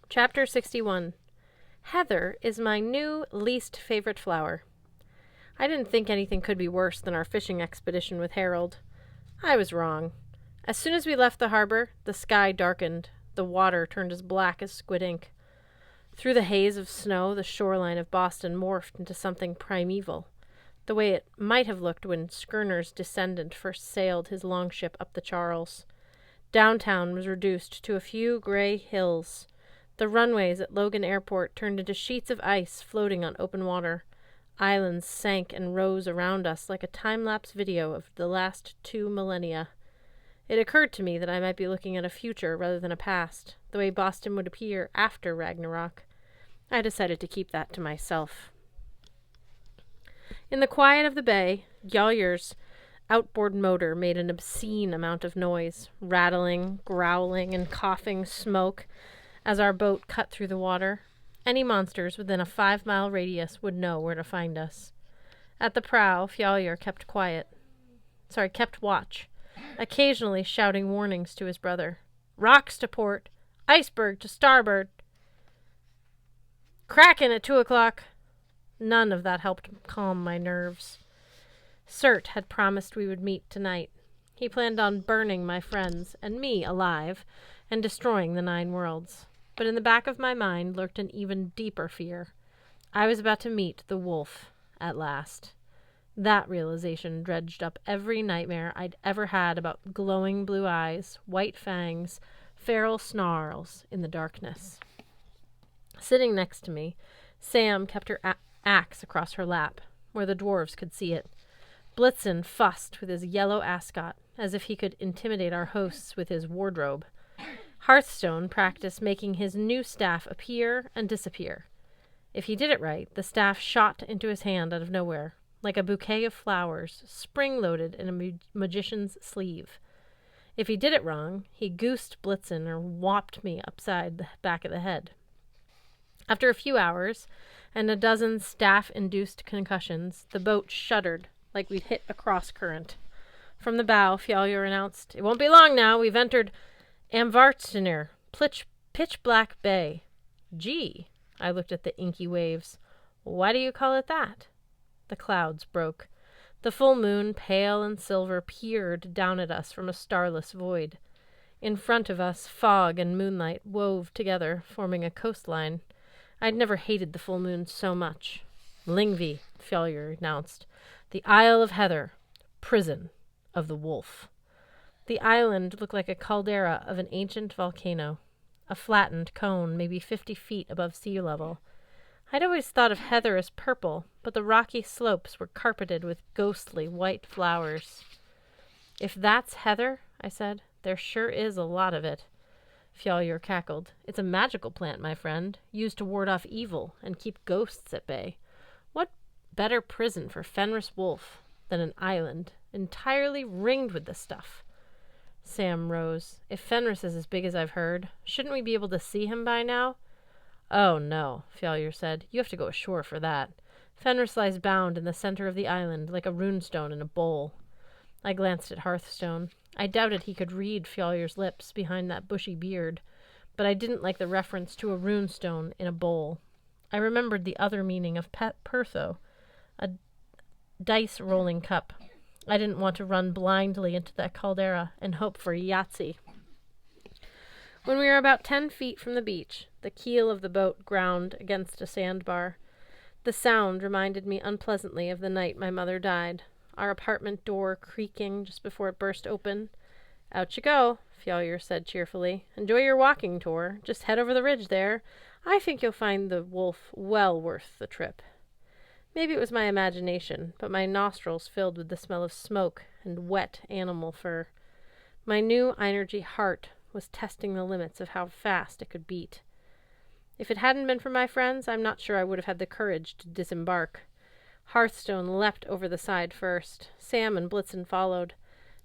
Chapter 61. Heather is my new least favorite flower. I didn't think anything could be worse than our fishing expedition with Harold. I was wrong. As soon as we left the harbor, the sky darkened. The water turned as black as squid ink. Through the haze of snow, the shoreline of Boston morphed into something primeval, the way it might have looked when Schooner's descendant first sailed his longship up the Charles. Downtown was reduced to a few gray hills. The runways at Logan Airport turned into sheets of ice floating on open water. Islands sank and rose around us like a time-lapse video of the last 2 millennia. It occurred to me that I might be looking at a future rather than a past, the way Boston would appear after Ragnarok. I decided to keep that to myself. In the quiet of the bay, Gjallar's outboard motor made an obscene amount of noise, rattling, growling, and coughing smoke as our boat cut through the water. Any monsters within a 5-mile radius would know where to find us. At the prow, Fjallar kept watch, occasionally shouting warnings to his brother. "Rocks to port! Iceberg to starboard! Kraken at 2 o'clock!" None of that helped calm my nerves. Cert had promised we would meet tonight. He planned on burning my friends and me alive and destroying the 9 worlds. But in the back of my mind lurked an even deeper fear. I was about to meet the wolf at last. That realization dredged up every nightmare I'd ever had about glowing blue eyes, white fangs, feral snarls in the darkness. Sitting next to me, Sam kept her axe across her lap, where the dwarves could see it. Blitzen fussed with his yellow ascot, as if he could intimidate our hosts with his wardrobe. Hearthstone practiced making his new staff appear and disappear. If he did it right, the staff shot into his hand out of nowhere, like a bouquet of flowers, spring-loaded in a magician's sleeve. If he did it wrong, he goosed Blitzen or whopped me upside the back of the head. After a few hours, and a dozen staff-induced concussions, the boat shuddered like we'd hit a cross-current. From the bow, Fjallar announced, "It won't be long now. We've entered Amvartstenir, pitch-black bay." "Gee," I looked at the inky waves. "Why do you call it that?" The clouds broke. The full moon, pale and silver, peered down at us from a starless void. In front of us, fog and moonlight wove together, forming a coastline. I'd never hated the full moon so much. "Lyngvi," Fjallar announced. "The Isle of Heather. Prison of the Wolf." The island looked like a caldera of an ancient volcano, a flattened cone maybe 50 feet above sea level. I'd always thought of Heather as purple, but the rocky slopes were carpeted with ghostly white flowers. "If that's Heather," I said, "there sure is a lot of it." Fjallar cackled. "It's a magical plant, my friend, used to ward off evil and keep ghosts at bay. What better prison for Fenris Wolf than an island entirely ringed with this stuff?" Sam rose. "If Fenris is as big as I've heard, shouldn't we be able to see him by now?" "Oh, no," Fjallar said. "You have to go ashore for that. Fenris lies bound in the center of the island like a runestone in a bowl." I glanced at Hearthstone. I doubted he could read Fjallar's lips behind that bushy beard, but I didn't like the reference to a runestone in a bowl. I remembered the other meaning of Pertho, a dice-rolling cup. I didn't want to run blindly into that caldera and hope for Yahtzee. When we were about 10 feet from the beach, the keel of the boat ground against a sandbar. The sound reminded me unpleasantly of the night my mother died, our apartment door creaking just before it burst open. "Out you go," Fjallar said cheerfully. "Enjoy your walking tour. Just head over the ridge there. I think you'll find the wolf well worth the trip." Maybe it was my imagination, but my nostrils filled with the smell of smoke and wet animal fur. My new energy heart was testing the limits of how fast it could beat. If it hadn't been for my friends, I'm not sure I would have had the courage to disembark. Hearthstone leapt over the side first. Sam and Blitzen followed.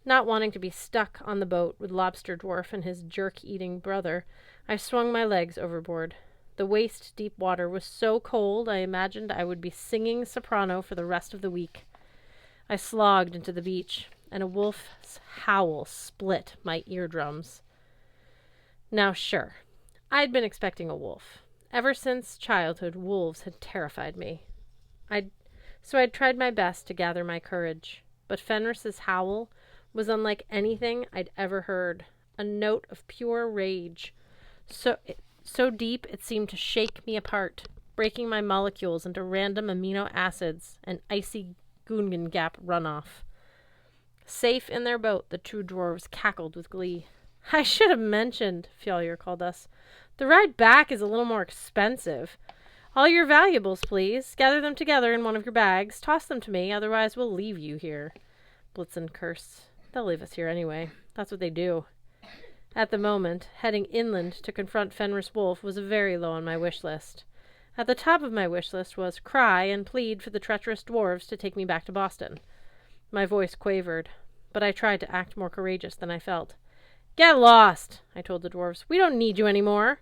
Not wanting to be stuck on the boat with Lobster Dwarf and his jerk-eating brother, I swung my legs overboard. The waist-deep water was so cold I imagined I would be singing soprano for the rest of the week. I slogged into the beach, and a wolf's howl split my eardrums. Now sure, I'd been expecting a wolf. Ever since childhood, wolves had terrified me. I'd tried my best to gather my courage, but Fenris's howl was unlike anything I'd ever heard, a note of pure rage, so deep it seemed to shake me apart, breaking my molecules into random amino acids and icy Gungan Gap runoff. Safe in their boat, the two dwarves cackled with glee. I should have mentioned, Fjallir called us. The ride back is a little more expensive. All your valuables, please. Gather them together in one of your bags. Toss them to me, otherwise we'll leave you here. Blitzen cursed. They'll leave us here anyway. That's what they do. At the moment, heading inland to confront Fenris Wolf was very low on my wish list. At the top of my wish list was cry and plead for the treacherous dwarves to take me back to Boston. My voice quavered, but I tried to act more courageous than I felt. Get lost, I told the dwarves. We don't need you anymore.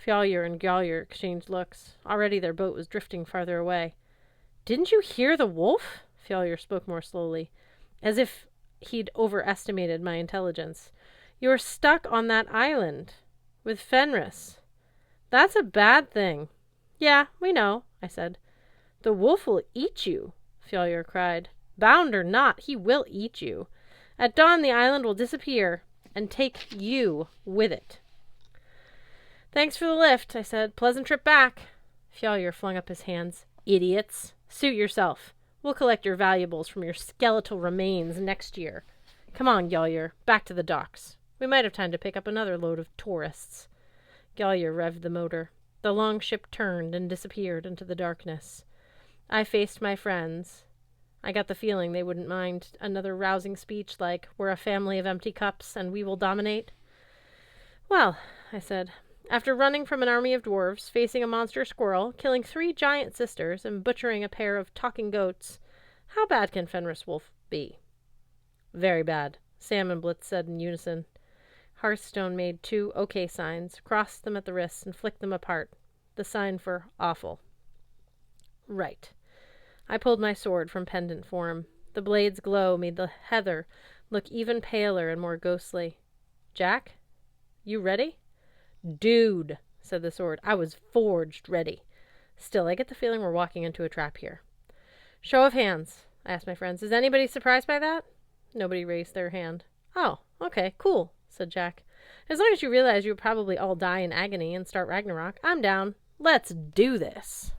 Fjallir and Gjallir exchanged looks. Already their boat was drifting farther away. Didn't you hear the wolf? Fjallir spoke more slowly, as if he'd overestimated my intelligence. You're stuck on that island with Fenris. That's a bad thing. Yeah, we know, I said. The wolf will eat you, Fjallir cried. Bound or not, he will eat you. At dawn the island will disappear and take you with it. Thanks for the lift, I said. Pleasant trip back. Fjallir flung up his hands. Idiots. Suit yourself. We'll collect your valuables from your skeletal remains next year. Come on, Gjallir. Back to the docks. We might have time to pick up another load of tourists. Gjallir revved the motor. The long ship turned and disappeared into the darkness. I faced my friends. I got the feeling they wouldn't mind another rousing speech like, we're a family of empty cups and we will dominate. Well, I said, after running from an army of dwarves, facing a monster squirrel, killing 3 giant sisters, and butchering a pair of talking goats, how bad can Fenris Wolf be? Very bad, Sam and Blitz said in unison. Hearthstone made 2 okay signs, crossed them at the wrists, and flicked them apart. The sign for awful. Right. I pulled my sword from pendant form. The blade's glow made the heather look even paler and more ghostly. Jack, you ready? Dude, said the sword. I was forged ready. Still, I get the feeling we're walking into a trap here. Show of hands, I asked my friends. Is anybody surprised by that? Nobody raised their hand. Oh, okay, cool, said Jack. As long as you realize you'll probably all die in agony and start Ragnarok, I'm down. Let's do this.